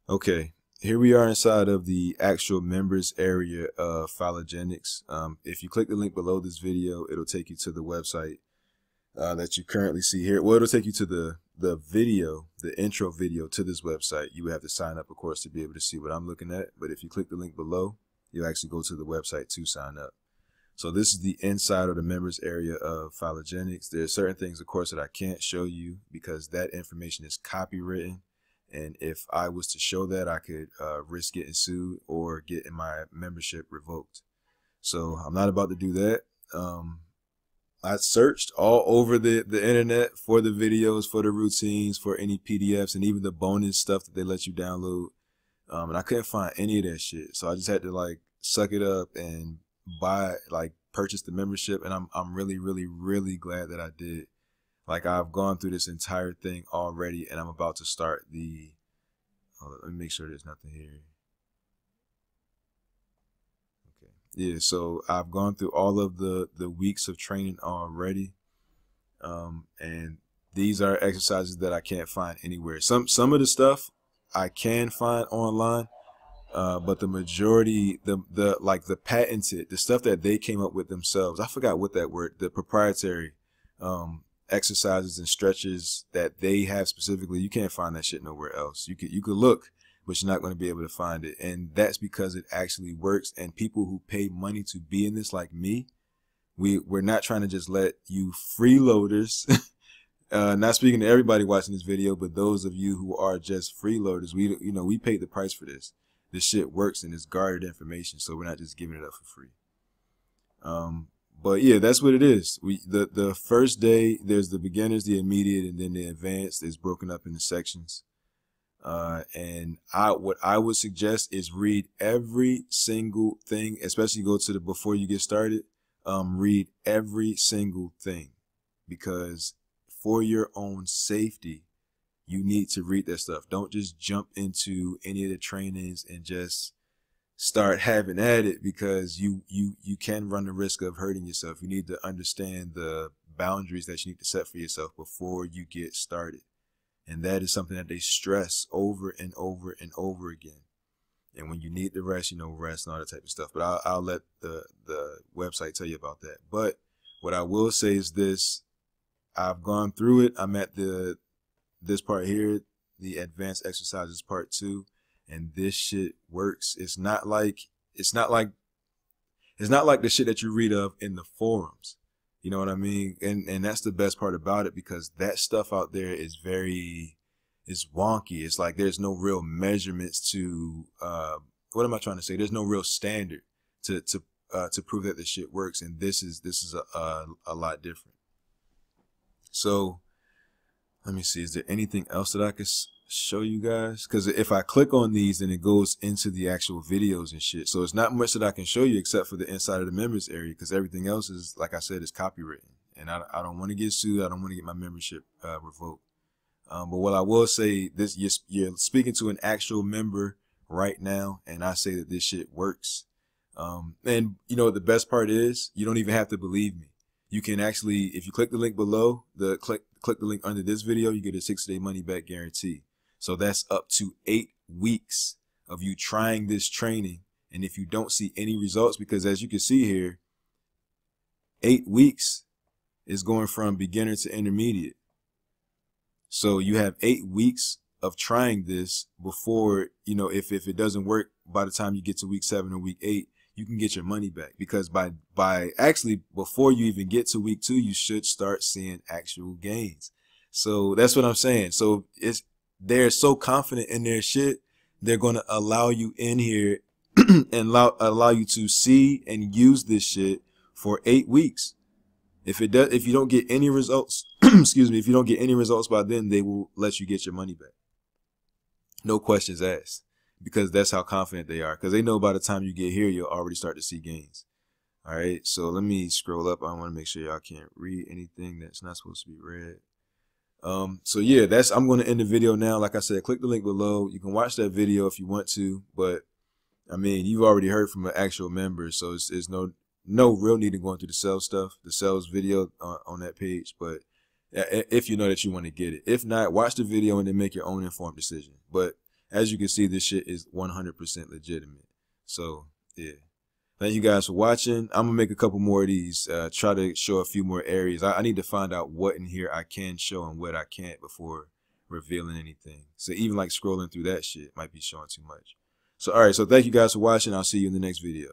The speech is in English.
Okay, here we are inside of the actual members area of Phalogenics. If you click the link below this video, it'll take you to the website that you currently see here. Well, it'll take you to the video, the intro video to this website. You would have to sign up, of course, to be able to see what I'm looking at. But if you click the link below, you'll actually go to the website to sign up. So this is the inside of the members area of Phalogenics. There are certain things, of course, that I can't show you because that information is copywritten. And if I was to show that, I could risk getting sued or getting my membership revoked. So I'm not about to do that. I searched all over the internet for the videos, for the routines, for any PDFs, and even the bonus stuff that they let you download. And I couldn't find any of that shit. So I just had to like suck it up and purchase the membership. And I'm really glad that I did. Like, I've gone through this entire thing already, and I'm about to start the, let me make sure there's nothing here. Okay. Yeah, so I've gone through all of the weeks of training already. And these are exercises that I can't find anywhere. Some of the stuff I can find online, but the majority, the patented, the stuff that they came up with themselves, I forgot what that word, the proprietary, exercises and stretches that they have specifically, you can't find that shit nowhere else. You could look, but you're not going to be able to find it. And that's because it actually works. And people who pay money to be in this, like me, we're not trying to just let you freeloaders, not speaking to everybody watching this video, but those of you who are just freeloaders, we paid the price for this. This shit works and it's guarded information, so we're not just giving it up for free. But yeah, that's what it is. The first day, there's the beginners, the immediate, and then the advanced is broken up into sections. And what I would suggest is read every single thing, especially go to the before you get started. Read every single thing, because for your own safety, you need to read that stuff. Don't just jump into any of the trainings and just start having at it, because you can run the risk of hurting yourself. You need to understand the boundaries that you need to set for yourself before you get started. And that is something that they stress over and over and over again. And when you need the rest, rest and all that type of stuff. But I'll let the website tell you about that. But what I will say is this: I've gone through it. I'm at this part here, the advanced exercises part 2. And this shit works. It's not like the shit that you read of in the forums. You know what I mean? And that's the best part about it, because that stuff out there is it's wonky. It's like there's no real measurements to what am I trying to say? There's no real standard to prove that this shit works. And this is a lot different. So let me see. Is there anything else that I could show you guys? Because if I click on these, then it goes into the actual videos and shit. So it's not much that I can show you except for the inside of the members area, because everything else is, like I said, is copywritten. And I don't want to get sued. I don't want to get my membership revoked. But what I will say, this you're speaking to an actual member right now, and I say that this shit works. And the best part is, you don't even have to believe me. You can actually, if you click the link below, click the link under this video, you get a 60-day money back guarantee. So that's up to 8 weeks of you trying this training. And if you don't see any results, because as you can see here, 8 weeks is going from beginner to intermediate. So you have 8 weeks of trying this before, if it doesn't work by the time you get to week 7 or week 8, you can get your money back, because actually before you even get to week 2, you should start seeing actual gains. So that's what I'm saying. So they're so confident in their shit, they're going to allow you in here and allow you to see and use this shit for 8 weeks. If you don't get any results, excuse me, if you don't get any results by then, they will let you get your money back. No questions asked, because that's how confident they are, because they know by the time you get here, you'll already start to see gains. All right, so let me scroll up. I want to make sure y'all can't read anything that's not supposed to be read. So yeah, I'm going to end the video now. Like I said, click the link below. You can watch that video if you want to, but I mean, you've already heard from an actual member, so it's no real need in going through the sales video on that page. But if you know that you want to get it, if not, watch the video and then make your own informed decision. But as you can see, this shit is 100% legitimate. So yeah. Thank you guys for watching. I'm gonna make a couple more of these, try to show a few more areas. I need to find out what in here I can show and what I can't before revealing anything. So even like scrolling through that shit might be showing too much. So all right, so thank you guys for watching. I'll see you in the next video.